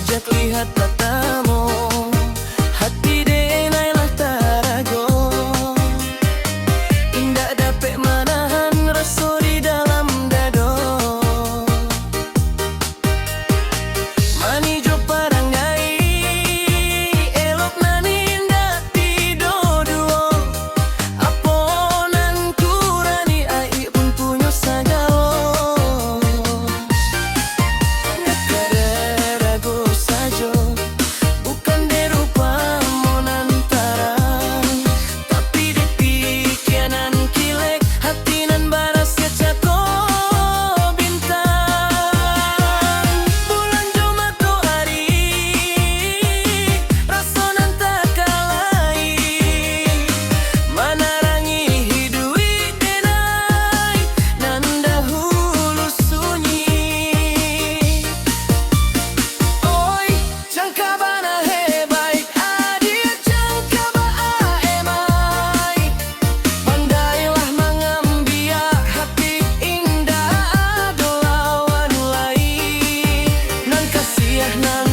ajak lihat tatamu, hati denailah tarago. Indah dapat manahan rasa di dalam dado. Mani jo parangai elok nani indah tido duo. Aponan kurani ai pun punya sagalo. Ragu saja bukan derupa monantara, tapi di pikiran kilek hati nan baras kecako bintang. Bulan joma tu hari rasa nan tak kalai, manarangi hidui denai nan dahulu sunyi. Oi, jangka bana hebai, adia jangka ba emai. Pandailah mengambiak hati indah ado lawan lai. Nan kasiah nan